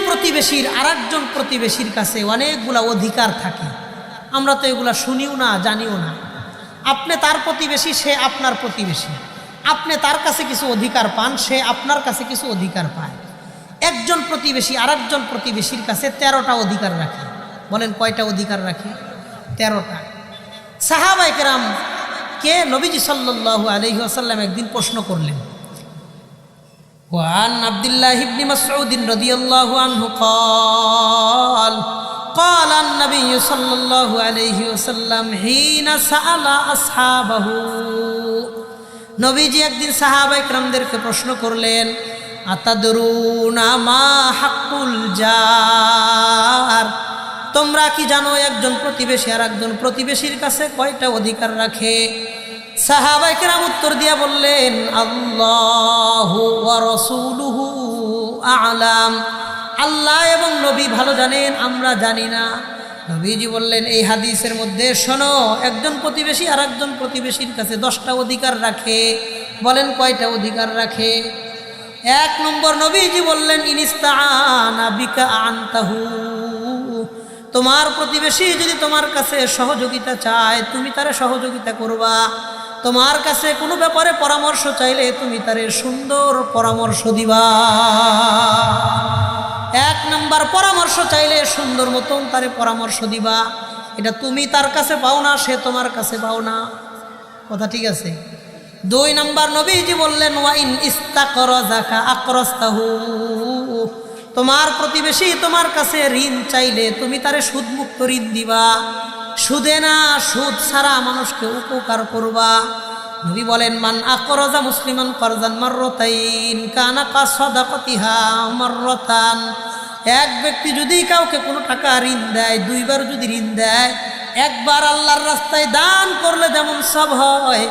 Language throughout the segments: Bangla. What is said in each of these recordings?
প্রতিবেশীর আরেকজন প্রতিবেশীর কাছে অনেকগুলা অধিকার থাকে, আমরা তো এগুলা শুনিও না, জানিও না। আপনি তার প্রতিবেশী, সে আপনার প্রতিবেশী, আপনি তার কাছে কিছু অধিকার পান, সে আপনার কাছে কিছু অধিকার পায়। একজন প্রতিবেশী আরেকজন প্রতিবেশীর কাছে 13টা অধিকার রাখে। বলেন কয়টা অধিকার রাখে? 13টা। সাহাবায়ে কেরাম কে নবীজি সাল্লাল্লাহু আলাইহি ওয়াসাল্লাম একদিন প্রশ্ন করলেন। ওয়ান আব্দুল্লাহ ইবনে মাসউদ রাদিয়াল্লাহু আনহু قال قال النبي صلى الله عليه وسلم حين سأل أصحابه, নবীজি একদিন সাহাবায়ে কেরামদেরকে প্রশ্ন করলেন, আতাদরুনা মা হাক্কুল জার, তোমরা কি জানো একজন প্রতিবেশী আর একজন প্রতিবেশীর কাছে কয়টা অধিকার রাখে? সাহাবায়ে কেরাম উত্তর দিয়া বললেন, আল্লাহু ওয়া রাসূলুহু আ'লাম, আল্লাহ এবং নবী ভালো জানেন, আমরা জানি না। নবীজি বললেন, এই হাদিসের মধ্যে শোনো, একজন প্রতিবেশী আর একজন প্রতিবেশীর কাছে 10টা অধিকার রাখে। বলেন কয়টা অধিকার রাখে? 1 নম্বর, নবীজি বললেন, ইনিস্তাআনা বিকা আনতাহু, তোমার প্রতিবেশী যদি তোমার কাছে সহযোগিতা চায়, তুমি তারে সহযোগিতা করবা। তোমার কাছে কোনো ব্যাপারে পরামর্শ চাইলে তুমি তারে সুন্দর পরামর্শ দিবা। 1 নম্বর, পরামর্শ চাইলে সুন্দর মতন তারে পরামর্শ দিবা। এটা তুমি তার কাছে পাও না, সে তোমার কাছে পাও না। কথা ঠিক আছে? 2 নম্বর, নবীজি বললেন, ওয়াইন ইস্তাকরাজাকা আকরাস্তাহু, তোমার প্রতিবেশী তোমার কাছে ঋণ চাইলে তুমি তারে সুদমুক্ত ঋণ দিবা। সুদে না, সুদ ছাড়া মানুষকে উপকার করবা। নবী বলেন, মান আকরাজা মুসলিমান কারজান মাররাতাইন কানা কাসাদাকাতিহা মাররাতান, এক ব্যক্তি যদি কাউকে কোনো টাকা ঋণ দেয়, 2 বার যদি ঋণ দেয়, 1 বার আল্লাহর রাস্তায় দান করলে যেমন সব হয়,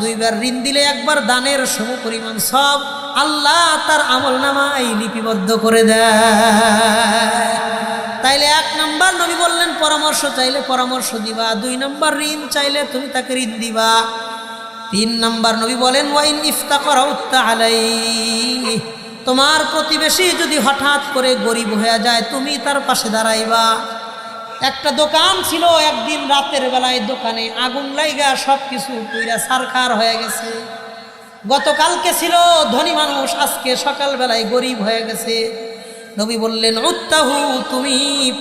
2 বার ঋণ দিলে 1 বার দানের সমপরিমাণ সব আল্লাহ তার আমলনামায় লিপিবদ্ধ করে দেয়। তাইলে 1 নম্বর নবী বললেন, পরামর্শ চাইলে পরামর্শ দিবা। 2 নম্বর, ঋণ চাইলে তুমি তাকে ঋণ দিবা। 3 নম্বর, নবী বলেন, ওয়াইন ইফতাকারাউতা আলাইহি, তোমার প্রতিবেশী যদি হঠাৎ করে গরিব হয়ে যায়, তুমি তার পাশে দাঁড়াইবা। একটা দোকান ছিল, একদিন রাতের বেলায় দোকানে আগুন লাইগা সব কিছু পুইরা ছারখার হয়ে গেছে। গতকালকে ছিল ধনী মানুষ, আজকে সকালবেলায় গরিব হয়ে গেছে। নবী বললেন, উত্তাহু, তুমি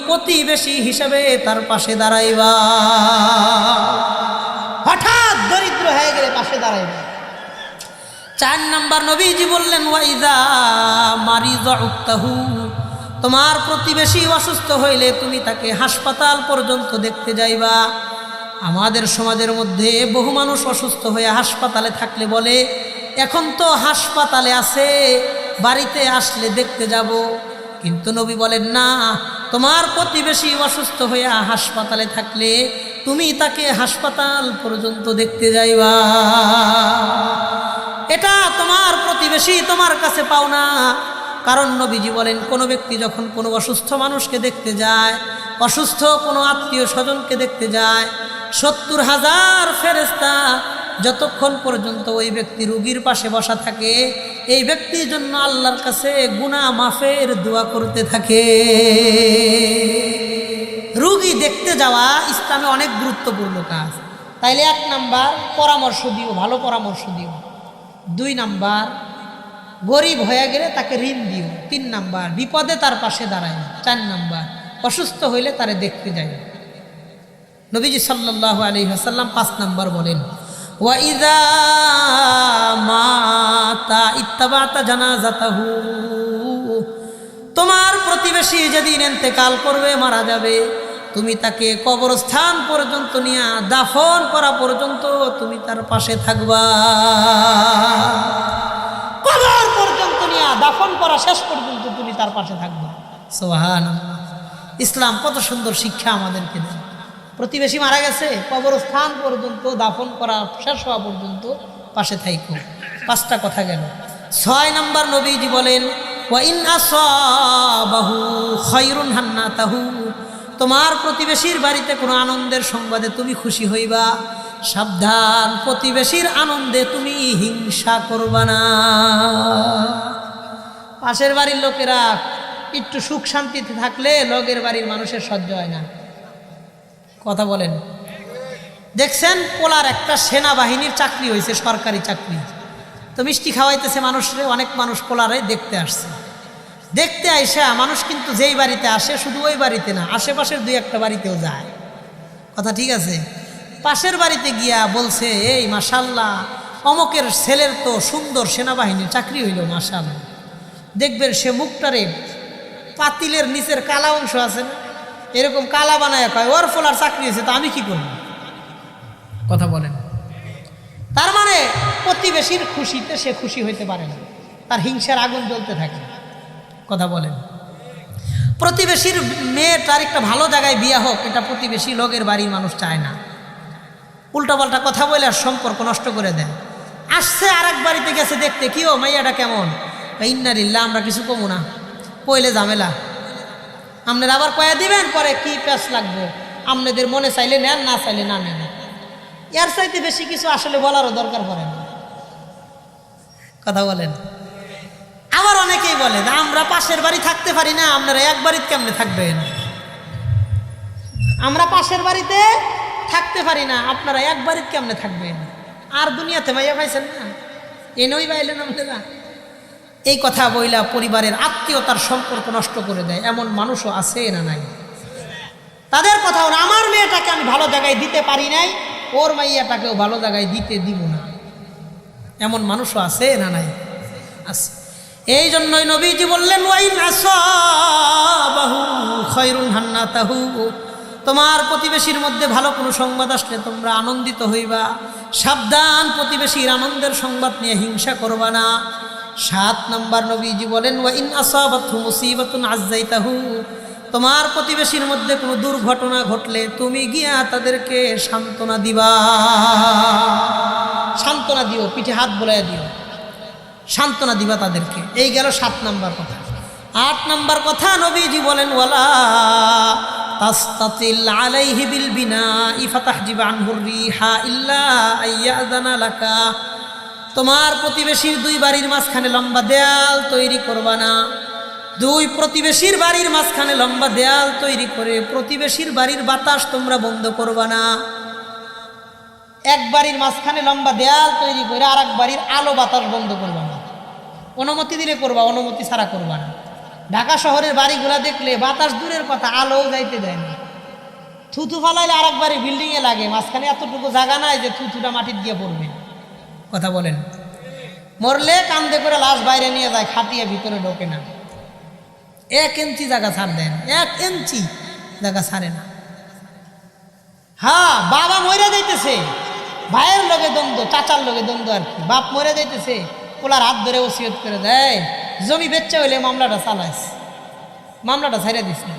প্রতিবেশী হিসেবে তার পাশে দাঁড়াইবা। হঠাৎ দরিদ্র হয়ে গেলে পাশে দাঁড়াইবা। 4 নম্বর, নবীজি বললেন, ওয়াইদা মারিযা উত্তাহু, তোমার প্রতিবেশী অসুস্থ হইলে তুমি তাকে হাসপাতাল পর্যন্ত দেখতে যাইবা। আমাদের সমাজের মধ্যে বহু মানুষ অসুস্থ হয়ে হাসপাতালে থাকলে বলে, এখন তো হাসপাতালে আছে, বাড়িতে আসলে দেখতে যাব। কিন্তু নবী বলেন, না, তোমার প্রতিবেশী অসুস্থ হয়ে হাসপাতালে থাকলে তুমি তাকে হাসপাতাল পর্যন্ত দেখতে যাইবা। এটা তোমার প্রতিবেশী তোমার কাছে পাও না। কারণ নবীজি বলেন, কোনো ব্যক্তি যখন কোনো অসুস্থ মানুষকে দেখতে যায়, অসুস্থ কোনো আত্মীয় স্বজনকে দেখতে যায়, 70,000 ফেরেশতা যতক্ষণ পর্যন্ত ওই ব্যক্তি রোগীর পাশে বসা থাকে, এই ব্যক্তির জন্য আল্লাহর কাছে গুনাহ মাফের দোয়া করতে থাকে। রোগী দেখতে যাওয়া ইসলামে অনেক গুরুত্বপূর্ণ কাজ। তাইলে 1 নাম্বার, পরামর্শ দিও, ভালো পরামর্শ দিও। 2 নাম্বার, গরিব হয়ে গেলে তাকে ঋণ দিও। 3 নাম্বার, বিপদে তার পাশে দাঁড়ায়। 4 নাম্বার, অসুস্থ হইলে তারে দেখতে যাই। নবীজি সাল্লাল্লাহু আলাইহি ওয়াসাল্লাম 5 নাম্বার বলেন, ওয়াইযা মাতা ইত্তাবাতা জানাজাতাহু, তোমার প্রতিবেশী যেদিন ইন্তেকাল করবে, মারা যাবে, তুমি তাকে কবরস্থান পর্যন্ত নিয়ে দাফন করা পর্যন্ত তুমি তার পাশে থাকবা। কবর পর্যন্ত নিয়ে দাফন করা শেষ পর্যন্ত তুমি তার পাশে থাকবা। সুবহানাল্লাহ। ইসলাম কত সুন্দর শিক্ষা আমাদেরকে দেয়। প্রতিবেশী মারা গেছে, কবরস্থান পর্যন্ত দাফন করা শেষ হওয়া পর্যন্ত পাশে থাইকো। 5টা কথা গেল। 6 নম্বর, নবীজি বলেন, ওয়া ইন আসাবাহু খায়রুন হান্নাতাহু, তোমার প্রতিবেশীর বাড়িতে কোনো আনন্দের সংবাদে তুমি খুশি হইবা, সাবধান, প্রতিবেশীর আনন্দে তুমি হিংসা করবা না। পাশের বাড়ির লোকেরা একটু সুখ শান্তিতে থাকলে লগের বাড়ির মানুষের সহ্য হয় না। কথা বলেন। দেখছেন পোলার একটা সেনাবাহিনীর চাকরি হয়েছে, সরকারি চাকরি, তো মিষ্টি খাওয়াইতেছে মানুষরে, অনেক মানুষ পোলারে দেখতে আসছে। দেখতে আইসা মানুষ কিন্তু যেই বাড়িতে আসে শুধু ওই বাড়িতে না, আশেপাশের দুই একটা বাড়িতেও যায়। কথা ঠিক আছে? পাশের বাড়িতে গিয়া বলছে, এই মাশাল্লাহ অমকের ছেলের তো সুন্দর সেনাবাহিনীর চাকরি হইল মাশাল্লাহ। দেখবেন সে মুখটারে পাতিলের নিচের কালা অংশ আছে না, এরকম কালা বানায় কয় ওর ফোলার চাকরি হয়েছে, তো আমি কি করব? কথা বলেন। তার মানে প্রতিবেশীর খুশিতে সে খুশি হইতে পারে না, তার হিংসার আগুন জ্বলতে থাকে। কথা বলেন। প্রতিবেশীর মেয়েটার একটা ভালো জায়গায় বিয়া হোক, এটা প্রতিবেশী লোকের বাড়ির মানুষ চায় না। উল্টাপাল্টা কথা বলে আর সম্পর্ক নষ্ট করে দেয়। আসছে আর এক বাড়িতে গেছে দেখতে, কি ও মাইয়াটা কেমন, ইন্নালিল্লাহ, আমরা কিছু কমু না, পইলে ঝামেলা। আপনারা আবার কয়া দিবেন, পরে কি প্যাস লাগবো, আপনাদের মনে চাইলে নেন, না চাইলে না নেন। এর চাইতে বেশি কিছু আসলে বলারও দরকার পড়ে না। কথা বলেন। আবার অনেকেই বলে আমরা পাশের বাড়ি থাকতে পারি না, আপনারা এক বাড়িতে কেমনে থাকবেন? আমরা পাশের বাড়িতে থাকতে পারি না, আপনারা এক বাড়িতে কেমনে থাকবেন? আর দুনিয়াতে মাইয়া পাইছেন না, এনেই পাইলেন আপনারা। এই কথা বইলা পরিবারের আত্মীয়তার সম্পর্ক নষ্ট করে দেয়, এমন মানুষও আছে না নাই? তাদের কথা হলো, আমার মেয়েটাকে আমি ভালো জায়গায় দিতে পারি নাই, ওর মাইয়াটাকেও ভালো জায়গায় দিতে দিব না, এমন মানুষও আছে না নাই? আছে। এই জন্যই নবীজি বললেন, ওয়াইন আসাবাহু খায়রুন হান্নাতাহু, তোমার প্রতিবেশীর মধ্যে ভালো কোনো সংবাদ আসলে তোমরা আনন্দিত হইবা, সাবধান প্রতিবেশীর আনন্দের সংবাদ নিয়ে হিংসা করবা না। 7 নম্বর নবীজি বলেন, ওয়াইন আসাবাতহু মুসিবাতুন আযাইতাহু, তোমার প্রতিবেশীর মধ্যে কোনো দুর্ঘটনা ঘটলে তুমি গিয়া তাদেরকে সান্ত্বনা দিবা। সান্ত্বনা দিও, পিঠে হাত বোলাইয়া দিও, সান্ত্বনা দিবা তাদেরকে। এই গেল 7 নম্বর কথা। 8 নম্বর কথা নবীজি বলেন, ওয়ালা তাস্তাতিল আলাইহি বিল বিনাই ফাতাহজিব আনহুর রিহা ইল্লা আইয়াযানা লাকা, তোমার প্রতিবেশীর 2 বাড়ির মাঝখানে লম্বা দেয়াল তৈরি করবা না। 2 প্রতিবেশীর বাড়ির মাঝখানে লম্বা দেয়াল তৈরি করে প্রতিবেশীর বাড়ির বাতাস তোমরা বন্ধ করবা না। এক বাড়ির মাঝখানে লম্বা দেয়াল তৈরি করে আর এক বাড়ির আলো বাতাস বন্ধ করবা না। অনুমতি দিলে করবা, অনুমতি ছাড়া করবা না। ঢাকা শহরের বাড়িগুলা দেখলে বাতাস দূরের কথা, আলোও যাইতে দেয় না। থুথু ফালাইলে আর এক বাড়ি বিল্ডিংয়ে লাগে, মাঝখানে এতটুকু জায়গা নাই যে থুথুটা মাটির দিয়ে পড়বে। কথা বলেন। মরলে কান্দে করে লাশ বাইরে নিয়ে যায়, খাটিয়ে ভিতরে ঢোকে না। 1 ইঞ্চি জায়গা ছাড় দেন, 1 ইঞ্চি জায়গা ছাড়ে না। হ্যাঁ, বাবা মরে যাইতেছে, ভাইয়ের লগে দ্বন্দ্ব, চাচার লগে দ্বন্দ্ব আর কি, বাপ মরে যাইতেছে, পোলার হাত ধরে ওসিয়ত করে দেয়, জমি বেচা হইলে মামলাটা চালাইস, মামলাটা ছাইড়া দিস না।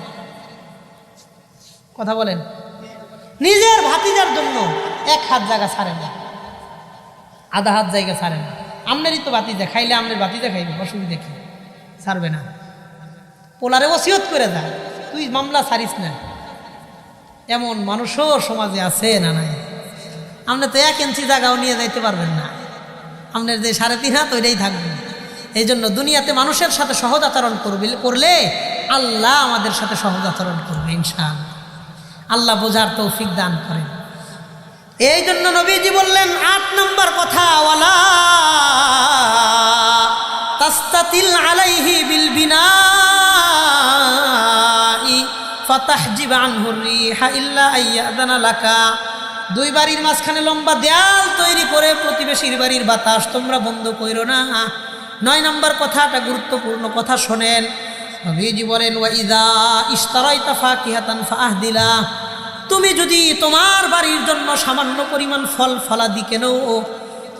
কথা বলেন। নিজের ভাতিজার জন্য 1 হাত জায়গা ছাড়ে না, আধা হাত জায়গা ছাড়ে না। আমনেরই তো ভাতিজা, খাইলে আমনের ভাতিজা খাইবে, অসুবিধা কি? ছাড়বে না। পোলারে ওসিয়ত করে যায়, তুই মামলা ছাড়িস না। এমন মানুষও সমাজে আছে না নাই? আপনি তো 1 ইঞ্চি জায়গাও নিয়ে যাইতে পারবেন না, আপনার যে 3.5 হাত ওইটাই থাকবে। এই জন্য দুনিয়াতে মানুষের সাথে সহজ আচরণ করলে আল্লাহ আমাদের সাথে সহজ আচরণ করবে ইনশাআল্লাহ। আল্লাহ বোঝার তৌফিক দান করেন। এই জন্য নবীজি বললেন 8 নম্বর কথা, ওয়ালা তাস্তাতিল আলাইহি বিল বিনাই ফাতাহজিব আনহুর রিহা ইল্লা আইয়াযানা লাকা, 2 বাড়ির মাঝখানে লম্বা দেয়াল তৈরি করে প্রতিবেশীর বাড়ির বাতাস তোমরা বন্ধ কইরো না। 9 নম্বর কথাটা গুরুত্বপূর্ণ কথা শোনেন। নবীজি বলেন, ওয়া ইযা ইশতারাইতা ফাকিহাতান ফাআহদিলা, তুমি যদি তোমার বাড়ির জন্য সামান্য পরিমাণ ফল ফলাদি কেনো,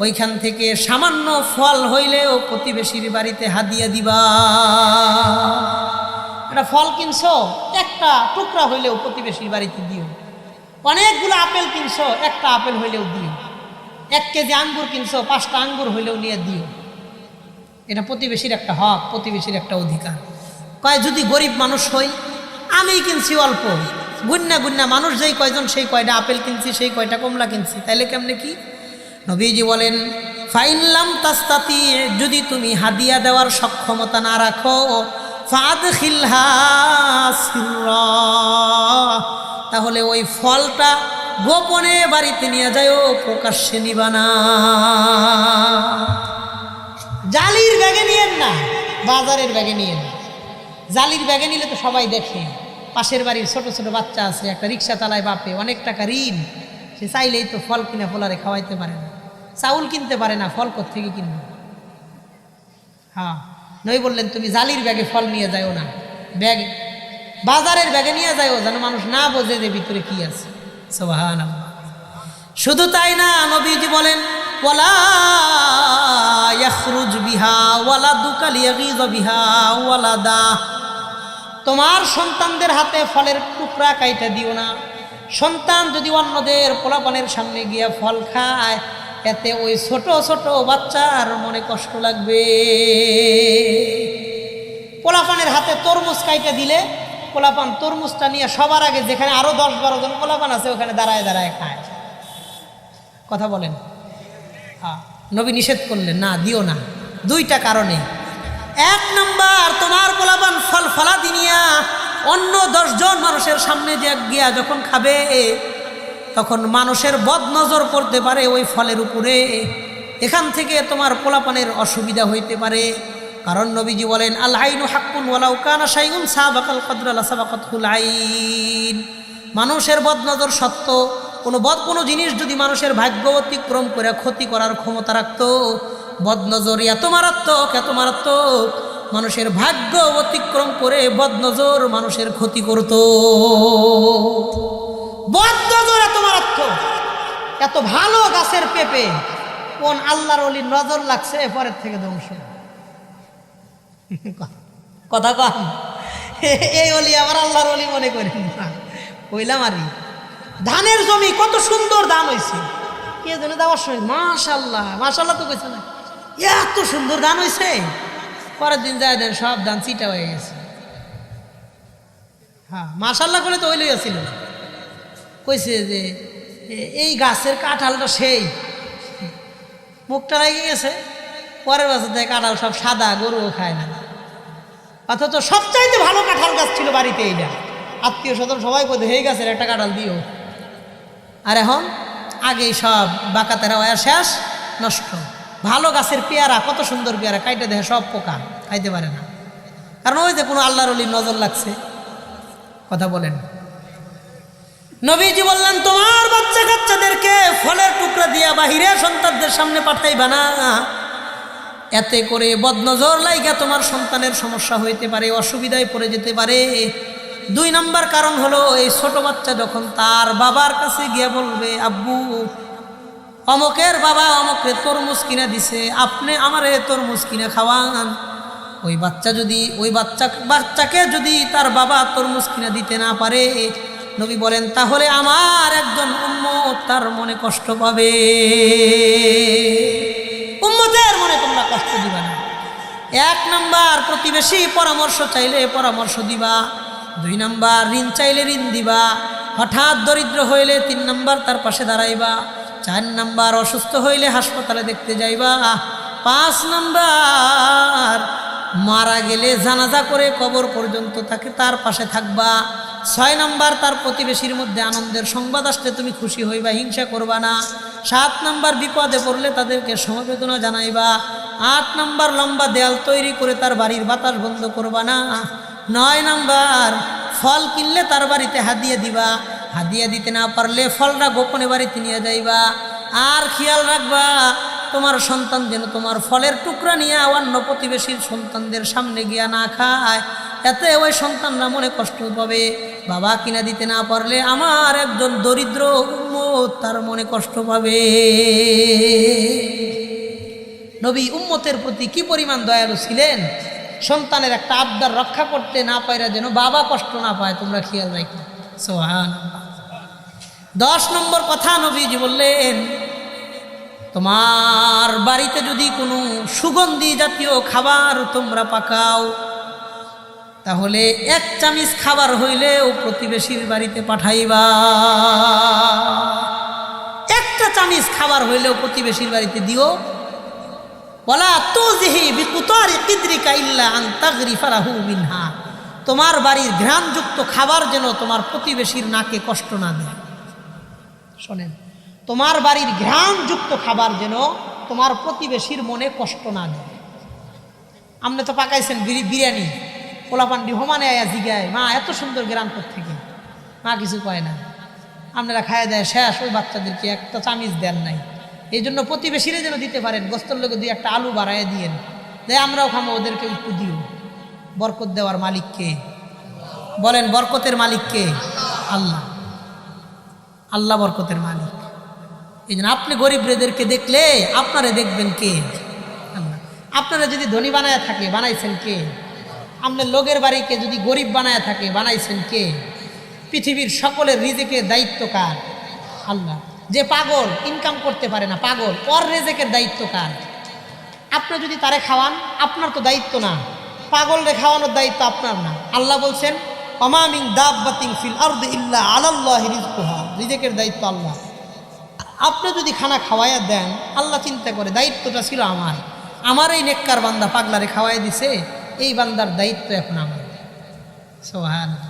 ওইখান থেকে সামান্য ফল হইলেও প্রতিবেশীর বাড়িতে হাদিয়া দিবা। একটা ফল কিনছো, একটা টুকরা হইলেও প্রতিবেশীর বাড়িতে দিও। অনেকগুলো আপেল কিনছো, একটা আপেল হইলেও দিও। 1 কেজি আঙ্গুর কিনছো, 5টা আঙ্গুর হইলেও নিয়ে দিও। এটা প্রতিবেশীর একটা হক, প্রতিবেশীর একটা অধিকার। কয় যদি গরিব মানুষ হই, আমি কিনছি অল্প, গুন্না গুন্না মানুষ যেই কয়জন সেই কয়টা আপেল কিনছি, সেই কয়টা কমলা কিনছি, তাইলে কেমনে কি? নবীজি বলেন, ফাইনলাম তাস্তাতি, যদি তুমি হাদিয়া দেওয়ার সক্ষমতা না রাখো, ফাদখিলহা সিররা, তাহলে ওই ফলটা গোপনে বাড়িতে নিয়ে যায়, প্রকাশ্যে নিবা না। জালির ব্যাগে নিয়েন না, বাজারের ব্যাগে নিয়েন। জালির ব্যাগে নিলে তো সবাই দেখে। পাশের বাড়ির ছোট ছোট বাচ্চা আছে, একটা রিক্সা চালায় বাপে, অনেক টাকা ঋণ, সে চাইলেই তো ফল কিনে ফলারে খাওয়াইতে পারে না, চাউল কিনতে পারে না, ফল কোত্থেকে কিনবে? হ্যাঁ, নবী বললেন তুমি জালির ব্যাগে ফল নিয়ে যাও না, ব্যাগ বাজারের ব্যাগে নিয়ে যাও, যেন মানুষ না বোঝে যে ভিতরে কি আছে। সুবহানাল্লাহ। শুধু তাই না, নবীজি বলেন ওয়ালা ইয়াখরুজ বিহা ওয়ালাদুকা লিয়াগিয বিহা ওয়ালাদা, তোমার সন্তানদের হাতে ফলের টুকরা কাইটা দিও না। সন্তান যদি অন্যদের পোলাপানের সামনে গিয়া ফল খায়, এতে ওই ছোট ছোট বাচ্চার মনে কষ্ট লাগবে। পোলাপানের হাতে তরমুজ কাইটা দিলে পোলাপান তরমুজটা নিয়ে সবার আগে যেখানে আরো 10-12 জন পোলাপান আছে ওখানে দাঁড়ায় দাঁড়ায় খায়। কথা বলেন? হ্যাঁ, নবী নিষেধ করলেন না, দিও না। 2টা কারণে। 1 নাম্বার, তোমার পোলাপান ফল ফলাদি নিয়া অন্য 10 জন মানুষের সামনে যে গিয়া যখন খাবে, তখন মানুষের বদনজর পড়তে পারে ওই ফলের উপরে, এখান থেকে তোমার পোলাপানের অসুবিধা হইতে পারে। কারণ নবীজি বলেন আল আইনু হাক্কুন ওয়ালাউ কানা শাইউন সাবাকাল কদরা লা সাবাকাতুল আইন, মানুষের বদনজর সত্য। কোনো জিনিস যদি মানুষের ভাগ্য অতিক্রম করে ক্ষতি করার ক্ষমতা রাখতো, বদনজর এত মারাত্মক, মানুষের ভাগ্য অতিক্রম করে বদনজর মানুষের ক্ষতি করত। বদনজর এত মারাত্মক, এত ভালো গাছের পেঁপে কোন আল্লাহর ওলির নজর লাগছে, পরের থেকে ধ্বংস। কথা কম, এই ওলি আবার আল্লাহর ওলি মনে করেন না, কইলাম আরই। ধানের জমি কত সুন্দর ধান হয়েছে, কে জানে দেওয়ার সময় মাশাআল্লাহ মাশাআল্লাহ তো কইছে না, এত সুন্দর ধান হয়েছে। পরের দিন যায় দেন সব ধান চিটা হয়ে গেছে। হ্যাঁ, মাশাআল্লাহ করে তো ওই লইয়াছিল, কইছে যে এই গাছের কাঁঠালটা সেই, মুখটা লেগে গেছে। পরের বছর থেকে কাঁঠাল সব সাদা, গরুও খায় না। অথচ সবচাইতে ভালো কাঁঠাল গাছ ছিল বাড়িতে এইটা, আত্মীয় স্বজন সবাই বলতে এই গাছের একটা কাঁঠাল দিও। আর এখন আগেই সব বাঁকাতেরা ওয়া শেষ, নষ্ট। ভালো গাছের পেয়ারা, কত সুন্দর পেয়ারা, কাইটে দেখে সব পোকা, খাইতে পারে না। কারণ ওই যে কোনো আল্লাহর ওলির নজর লাগছে। কথা বলেন? নবীজি বললেন তোমার বাচ্চা কাচ্চাদেরকে ফলের টুকরা দিয়া বাহিরে সন্তানদের সামনে পাঠাইবা না, এতে করে বদনজর লাইগা তোমার সন্তানের সমস্যা হইতে পারে, অসুবিধায় পড়ে যেতে পারে। 2 নাম্বার কারণ হলো, এই ছোট বাচ্চা যখন তার বাবার কাছে গিয়ে বলবে আব্বু অমকের বাবা অমকে তরমুজ কিনে দিছে, আপনি আমারে তরমুজ কিনে খাওয়ান, ওই বাচ্চাকে যদি তার বাবা তরমুজ কিনে দিতে না পারে, নবী বলেন তাহলে আমার একজন উম্মত তার মনে কষ্ট পাবে। উম্মতের মনে তোমরা কষ্ট দিবা না। 1 নাম্বার, প্রতিবেশী পরামর্শ চাইলে পরামর্শ দিবা। 2 নাম্বার, ঋণ চাইলে ঋণ দিবা। হঠাৎ দরিদ্র হইলে 3 নাম্বার তার পাশে দাঁড়াইবা। 4 নাম্বার, অসুস্থ হইলে হাসপাতালে দেখতে যাইবা। 5 নাম্বার, মারা গেলে জানাজা করে কবর পর্যন্ত তার পাশে থাকবা। 6 নাম্বার, তার প্রতিবেশীর মধ্যে আনন্দের সংবাদ আসলে তুমি খুশি হইবা, হিংসা করবা না। 7 নাম্বার, বিপদে পড়লে তাদেরকে সমবেদনা জানাইবা। 8 নাম্বার, লম্বা দেয়াল তৈরি করে তার বাড়ির বাতাস বন্ধ করবা না। 9 নাম্বার, ফল কিনলে তার বাড়িতে হাদিয়া দিবা, হাদিয়া দিতে না পারলে ফলটা গোপনে বাড়িতে নিয়ে যাইবা। আর খেয়াল রাখবা তোমার সন্তান যেন তোমার ফলের টুকরা নিয়ে অন্য প্রতিবেশীর সন্তানদের সামনে গিয়া না খায়, এতে ওই সন্তানরা মনে কষ্ট পাবে। বাবা কিনা দিতে না পারলে আমার একজন দরিদ্র উম্মত তার মনে কষ্ট পাবে। নবী উম্মতের প্রতি কি পরিমাণ দয়ালু ছিলেন, সন্তানের একটা আবদার রক্ষা করতে না পাইরা যেন বাবা কষ্ট না পায়, তোমরা খেয়াল রাখো। সুবহানাল্লাহ। 10 নম্বর কথা নবীজি বললেন, তোমার বাড়িতে যদি কোনো সুগন্ধি জাতীয় খাবার তোমরা পাকাও, তাহলে 1 চামচ খাবার হইলেও প্রতিবেশীর বাড়িতে পাঠাইবা। 1টা চামচ খাবার হইলেও প্রতিবেশীর বাড়িতে দিও। ওয়ালা তুযহি বিকুতারি কিদরিকা ইল্লা আন তাগরিফা লাহু মিনহা, তোমার বাড়ির ঘ্রাণযুক্ত খাবার যেন তোমার প্রতিবেশীর নাকে কষ্ট না দেয়। শোনেন, তোমার বাড়ির ঘ্রাণযুক্ত খাবার যেন তোমার প্রতিবেশীর মনে কষ্ট না দেয়। আপনি তো পাকাইছেন বিরিয়ানি, পোলাপান্ডি হোমানে আয়া জিগায়, মা এত সুন্দর গ্রাম থেকে, মা কিছু কয় না, আপনারা খায় দেয় শেষ, ওই বাচ্চাদেরকে একটা চামিচ দেন নাই। এই জন্য প্রতিবেশীরা যেন দিতে পারেন, গোস্তর লোকে দুই একটা আলু বাড়াইয়া দিয়েন, যে আমরাও খামো, ওদেরকে একটু দিও। বরকত দেওয়ার মালিককে বলেন, বরকতের মালিককে আল্লাহ। আল্লাহ বরকতের মালিক। এই জন্য আপনি গরিবদেরকে দেখলে আপনারা দেখবেন কে? আল্লাহ। আপনারা যদি ধনী বানায় থাকে, বানাইছেন কে? আপনার লোকের বাড়িকে যদি গরিব বানায় থাকে, বানাইছেন কে? পৃথিবীর সকলের রিজিকের দায়িত্ব কার? আল্লাহ। যে পাগল, ইনকাম করতে পারে না, পাগল, ওর রিজিকের দায়িত্ব কার? আপনি যদি তারে খাওয়ান, আপনার তো দায়িত্ব না। পাগলরে খাওয়ানোর দায়িত্ব আপনার না। আল্লাহ বলছেন, ওমা মিন দাব্বাতিন ফিল আরদি ইল্লা আলাল্লাহি রিজকুহা, রিজিকের দায়িত্ব আল্লাহ। আপনি যদি খানা খাওয়াইয়া দেন, আল্লাহ চিন্তা করে দায়িত্বটা ছিল আমার এই নেককার বান্দা পাগলারে খাওয়াই দিছে, এই বান্দার দায়িত্ব এখন আমার। সুবহানাল্লাহ।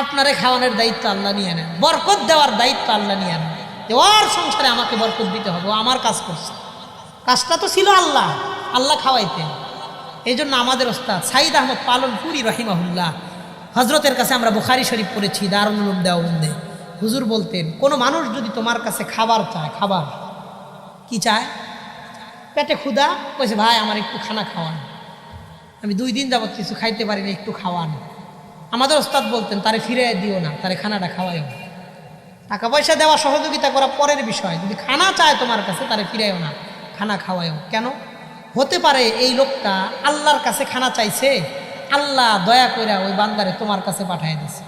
আপনারে খাওয়ানোর দায়িত্ব আল্লাহ নিয়ে নেন, বরকত দেওয়ার দায়িত্ব আল্লাহ নিয়ে নেন। ওর সংসারে আমাকে বরকত দিতে হবে, ও আমার কাজ করছে, কাজটা তো ছিল আল্লাহ, আল্লাহ খাওয়াইতেন। এই জন্য আমাদের ওস্তাদ সাইদ আহমদ পালনপুরি রহিমাহুল্লাহ, হজরতের কাছে আমরা বুখারী শরীফ পড়েছি, দারুল উলুম দেওবন্দে। হুজুর বলতেন, কোনো মানুষ যদি তোমার কাছে খাবার চায়, খাবার কি চায়? পেটে ক্ষুধা, কইছে ভাই আমার একটু খানা খাওয়ান, আমি 2 দিন যাবত কিছু খাইতে পারি না, একটু খাওয়ান। আমাদের ওস্তাদ বলতেন, তারে ফিরে দিও না, তারে খানাটা খাওয়াইও। টাকা পয়সা দেওয়া, সহযোগিতা করা পরের বিষয়, যদি খানা চায় তোমার কাছে, তারে ফিরাইও না, খানা খাওয়াইও। কেন? হতে পারে এই লোকটা আল্লাহর কাছে খানা চাইছে, আল্লাহ দয়া করে ওই বান্দারে তোমার কাছে পাঠাই দিছে,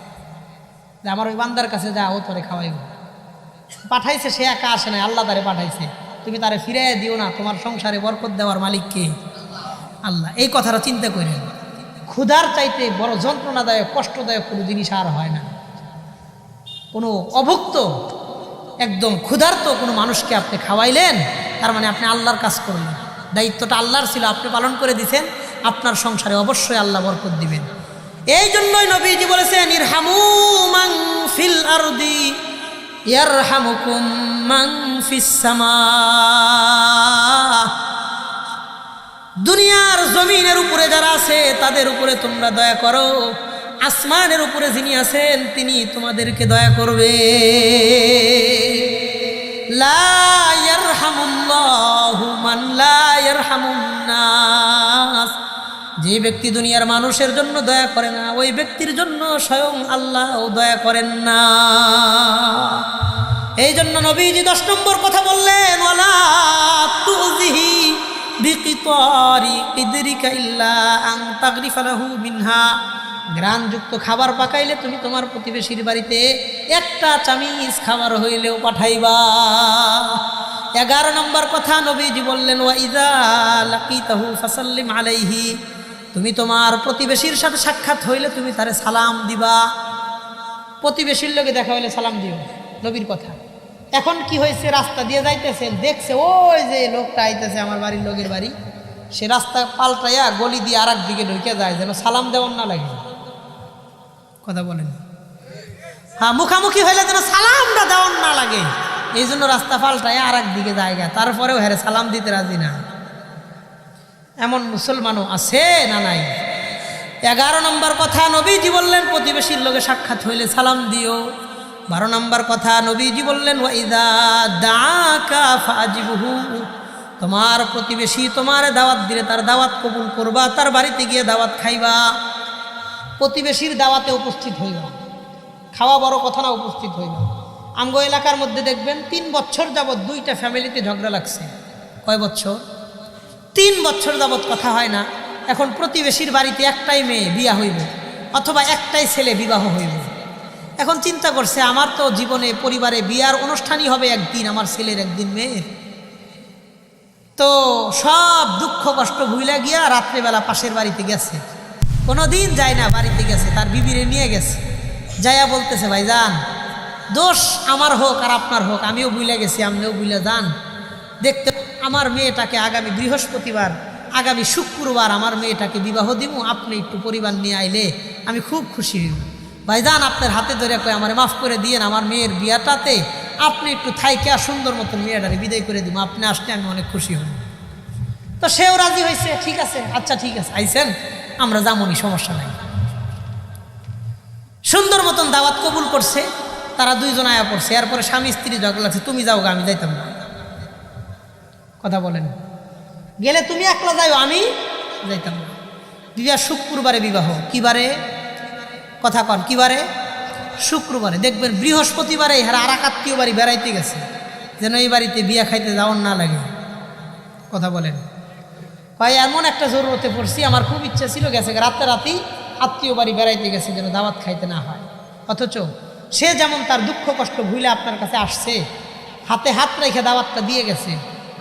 যে আমার ওই বান্দার কাছে যা, ও তোরে খাওয়াইব। পাঠাইছে, সে একা আসে না, আল্লাহ তারে পাঠাইছে। তুমি তারে ফিরাইয়া দিও না, তোমার সংসারে বরকত দেওয়ার মালিক কে? আল্লাহ। এই কথাটা চিন্তা করেন। ক্ষুধার চাইতে বড় যন্ত্রণাদায়ক, কষ্টদায়ক কোনো জিনিস আর হয় না। কোনো অভুক্ত, একদম ক্ষুধার্ত কোনো মানুষকে আপনি খাওয়াইলেন, তার মানে আপনি আল্লাহর কাজ করলেন। দায়িত্বটা আল্লাহর ছিল, আপনি পালন করে দিয়েছেন, আপনার সংসারে অবশ্যই আল্লাহ বরকত দিবেন। এই জন্যই নবীজি বলেছেন, ইরহামু মান ফিল আরদি ইয়ারহামুকুম মান ফিস সামা। দুনিয়ার জমিনের উপরে যারা আছে, তাদের উপরে তোমরা দয়া করো, আসমানের উপরে যিনি আছেন, তিনি তোমাদেরকে দয়া করবে। লা ইয়ারহামুল্লাহু মান লা ইয়ারহামুন নাস। যে ব্যক্তি দুনিয়ার মানুষের জন্য দয়া করে না, ওই ব্যক্তির জন্য স্বয়ং আল্লাহও দয়া করেন না। এই জন্য নবীজি 10 নম্বর কথা বললেন, ওয়ালা তুযহি বিকিতারি কিদরিকা ইল্লা আন তাগরিফা লাহু মিনহা। ঘ্রাণযুক্ত খাবার পাকাইলে তুমি তোমার প্রতিবেশীর বাড়িতে একটা চামিচ খাবার হইলেও পাঠাইবা। 11 নম্বর কথা নবীজি বললেন, ওয়া ইযা লাকিতাহু ফাসাল্লিম আলাইহি। তুমি তোমার প্রতিবেশীর সাথে সাক্ষাৎ হইলে তুমি তারে সালাম দিবা। প্রতিবেশীর লোকে দেখা হইলে সালাম দিও, নবীর কথা। এখন কি হয়েছে, রাস্তা দিয়ে যাইতেছেন, দেখছে ওই যে লোকটা আইতেছে আমার বাড়ির লোকের বাড়ি, সে রাস্তা পাল্টাইয়া গলি দিয়ে আর দিকে ঢুকে যায়, যেন সালাম দেওয়ার না লাগে। কথা বলেন? হ্যাঁ, মুখামুখি হইলে যেন সালামটা দেওয়ার না লাগে, এই জন্য রাস্তা পাল্টাইয়া আর দিকে জায়গা, তারপরেও হ্যাঁ সালাম দিতে রাজি না। এমন মুসলমানও আছে না নাই? 11 নম্বর কথা নবীজি বললেন, প্রতিবেশীর লোকে সাক্ষাৎ হইলে সালাম দিও। 12 নম্বর কথা নবীজি বললেন, ওয়া ইযা দাআকা ফাজিবহু। তোমার প্রতিবেশী তোমার দাওয়াত দিলে তার দাওয়াত কবুল করবা, তার বাড়িতে গিয়ে দাওয়াত খাইবা। প্রতিবেশীর দাওয়াতে উপস্থিত হইবা, খাওয়া বড় কথা না, উপস্থিত হইবা। আমগো এলাকার মধ্যে দেখবেন 3 বছর যাবৎ 2টা ফ্যামিলিতে ঝগড়া লাগছে। কয় বছর? 3 বছর যাবৎ কথা হয় না। এখন প্রতিবেশীর বাড়িতে একটাই মেয়ে বিয়া হইব, অথবা একটাই ছেলে বিবাহ হইব। এখন চিন্তা করছে, আমার তো জীবনে পরিবারে বিয়ার অনুষ্ঠানই হবে একদিন, আমার ছেলের একদিন মেয়ের। তো সব দুঃখ কষ্ট ভুইলা গিয়া রাত্রেবেলা পাশের বাড়িতে গেছে, কোনোদিন যায় না, বাড়িতে গেছে, তার বিবিরে নিয়ে গেছে। যাইয়া বলতেছে, ভাইজান দোষ আমার হোক আর আপনার হোক, আমিও ভুলে গেছি, আপনিও ভুলে যান, দেখতে আমার মেয়েটাকে আগামী বৃহস্পতিবার আগামী শুক্রবার আমার মেয়েটাকে বিবাহ দিব, আপনি একটু পরিবার নিয়ে আইলে আমি খুব খুশি হইব। ভাইজান আপনার হাতে ধরে কয়ে আমার মাফ করে দিয়েন, আমার মেয়ের বিয়াটাতে আপনি একটু থাইকে সুন্দর মতন মেয়েটারে বিদায় করে দিব, আপনি আসলে আমি অনেক খুশি হব। তো সেও রাজি হয়েছে, ঠিক আছে আচ্ছা ঠিক আছে আইসেন আমরা যামনি, সমস্যা নাই। সুন্দর মতন দাওয়াত কবুল করছে, তারা দুইজন আয়া পড়ছে। এরপরে স্বামী স্ত্রী ঝগড়া লাগছে, তুমি যাও গা আমি যাইতাম না। কথা বলেন, গেলে তুমি একলা যাও আমি যাইতাম না। বিবাহ শুক্রবারে বিবাহ, কি বারে কথা কন, কি বারে? শুক্রবারে। দেখবেন বৃহস্পতিবারে এরা আর এক আত্মীয় বাড়ি বেড়াইতে গেছে, যেন এই বাড়িতে বিয়া খাইতে যাওয়ার না লাগে। কথা বলেন, ভাই এমন একটা জরুরতে পড়ছি, আমার খুব ইচ্ছা ছিল, গেছে রাতারাতি আত্মীয় বাড়ি বেড়াইতে গেছে যেন দাওয়াত খাইতে না হয়। অথচ সে যেমন তার দুঃখ কষ্ট ভুলে আপনার কাছে আসছে, হাতে হাত রেখে দাওয়াতটা দিয়ে গেছে।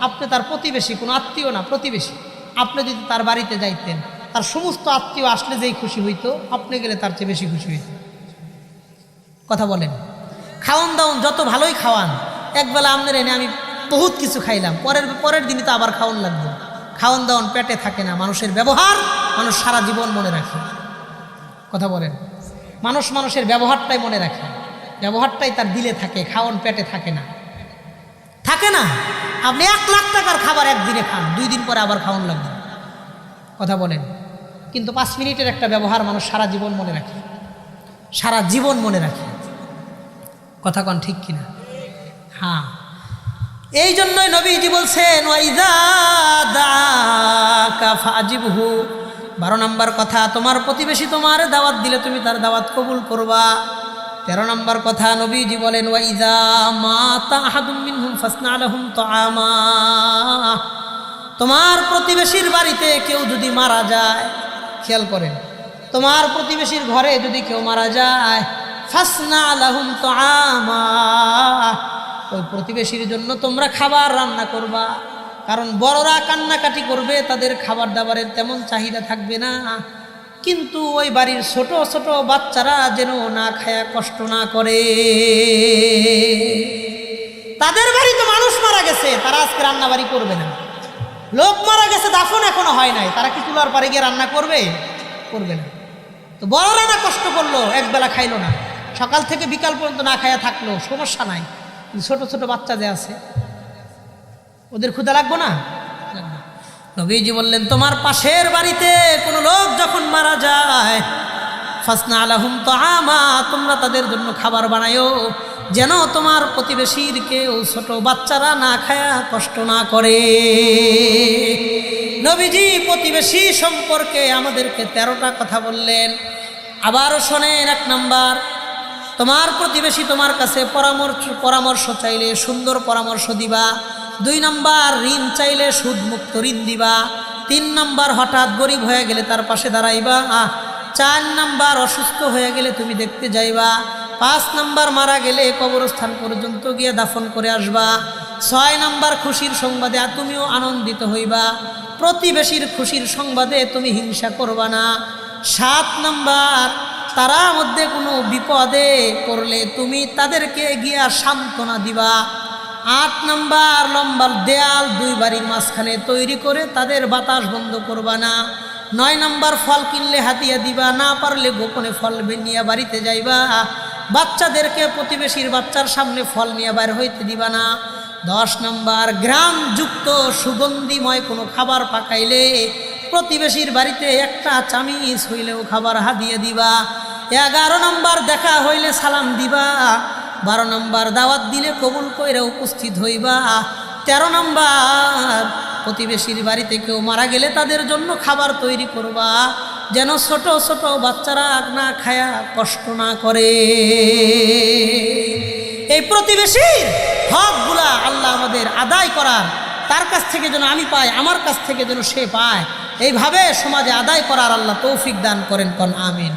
আপনি তার প্রতিবেশী, কোনো আত্মীয় না, প্রতিবেশী। আপনি যদি তার বাড়িতে যাইতেন, তার সমস্ত আত্মীয় আসলে যেই খুশি হইতো, আপনি গেলে তার চেয়ে বেশি খুশি হইত। কথা বলেন, খাওয়ান দাওয়ান যত ভালোই খাওয়ান, একবেলা আপনার এনে আমি বহুত কিছু খাইলাম, পরের দিনই তো আবার খাওয়ান লাগবে। খাওয়ান দাওয়ান পেটে থাকে না, মানুষের ব্যবহার মানুষ সারা জীবন মনে রাখে। কথা বলেন, মানুষের ব্যবহারটাই মনে রাখে, ব্যবহারটাই তার দিলে থাকে, খাওয়ান পেটে থাকে না, থাকে না। আপনি 1 লাখ টাকার খাবার একদিনে খান, 2 দিন পরে আবার খাওয়ান লাগবে। কথা বলেন, কিন্তু 5 মিনিটের একটা ব্যবহার মানুষ সারা জীবন মনে রাখে, সারা জীবন মনে রাখে। কথা কন ঠিক কিনা? হ্যাঁ, এই জন্যই নবীজি বলছেন ওয়াইযা দাকা ফাজিবহু। 12 নম্বর কথা, তোমার প্রতিবেশী তোমার দাওয়াত দিলে তুমি তার দাওয়াত কবুল করবা। 13 নম্বর কথা নবীজি বলেন ওয়াইযা মাতা আহাদুম মিনহুম ফাসনা লাহুম তাআমা। তোমার প্রতিবেশীর বাড়িতে কেউ যদি মারা যায়, খেয়াল করেন, তোমার প্রতিবেশীর ঘরে যদি কেউ মারা যায়, ফাসনা লাহুম তাআমা, ওই প্রতিবেশীর জন্য তোমরা খাবার রান্না করবা। কারণ বড়রা কান্নাকাটি করবে, তাদের খাবার দাবারের তেমন চাহিদা থাকবে না, কিন্তু ওই বাড়ির ছোট ছোট বাচ্চারা যেন না খায়া কষ্ট না করে। তাদের বাড়ি তো মানুষ মারা গেছে, তারা আজকে রান্না বাড়ি করবে না। লোক মারা গেছে, দাফন এখনো হয় নাই, তারা কি চুলার পারে গিয়ে রান্না করবে? করবে না। তো বড়রা না কষ্ট করলো, একবেলা খাইলো না, সকাল থেকে বিকাল পর্যন্ত না খায়া থাকলো, সমস্যা নাই। ছোট ছোট বাচ্চা যে আছে, ওদের ক্ষুধা লাগবো না? নবীজি বললেন তোমার পাশের বাড়িতে কোনো লোক যখন মারা যায়, ফাসনা লাহুম তাআমা, তোমরা তাদের জন্য খাবার বানায়ো, যেন তোমার প্রতিবেশীর কেউ ছোট বাচ্চারা না খায়া কষ্ট না করে। নবীজি প্রতিবেশী সম্পর্কে আমাদেরকে 13টা কথা বললেন। আবারও শোনেন, 1 নাম্বার, তোমার প্রতিবেশী তোমার কাছে পরামর্শ চাইলে সুন্দর পরামর্শ দিবা। 2 নাম্বার, ঋণ চাইলে সুদমুক্ত ঋণ দিবা। 3 নাম্বার, হঠাৎ গরিব হয়ে গেলে তার পাশে দাঁড়াইবা। 4 নাম্বার, অসুস্থ হয়ে গেলে তুমি দেখতে যাইবা। 5 নাম্বার, মারা গেলে কবরস্থান পর্যন্ত গিয়ে দাফন করে আসবা। 6 নাম্বার, খুশির সংবাদে তুমিও আনন্দিত হইবা, প্রতিবেশীর খুশির সংবাদে তুমি হিংসা করবা না। 7 নাম্বার, তারা মধ্যে কোনো বিপদে পড়লে তুমি তাদেরকে গিয়া সান্ত্বনা দিবা। 8 নাম্বার, লম্বা দেয়াল 2 বাড়ির মাঝখানে তৈরি করে তাদের বাতাস বন্ধ করবা না। 9 নাম্বার, ফল কিনলে হাতিয়া দিবা, না পারলে গোপনে ফল নিয়ে বাড়িতে যাইবা। বাচ্চাদেরকে প্রতিবেশীর বাচ্চার সামনে ফল নিয়ে বাইর হইতে দিবা না। 10 নাম্বার, গ্রামযুক্ত সুগন্ধিময় কোনো খাবার পাকাইলে প্রতিবেশীর বাড়িতে একটা চামিচ হইলেও খাবার হাদিয়ে দিবা। 11 নাম্বার, দেখা হইলে সালাম দিবা। 12 নাম্বার, দাওয়াত দিলে কবুল কইরা উপস্থিত হইবা। 13 নাম্বার, প্রতিবেশীর বাড়িতে কেউ মারা গেলে তাদের জন্য খাবার তৈরি করবা, যেন ছোট ছোট বাচ্চারা না খায়া কষ্ট না করে। এই প্রতিবেশীর হকগুলা আল্লাহ আমাদের আদায় করার, তার কাছ থেকে যেন আমি পাই, আমার কাছ থেকে যেন সে পায়, এইভাবে সমাজে আদায় করার আল্লাহ তৌফিক দান করেন। কোন আমিন।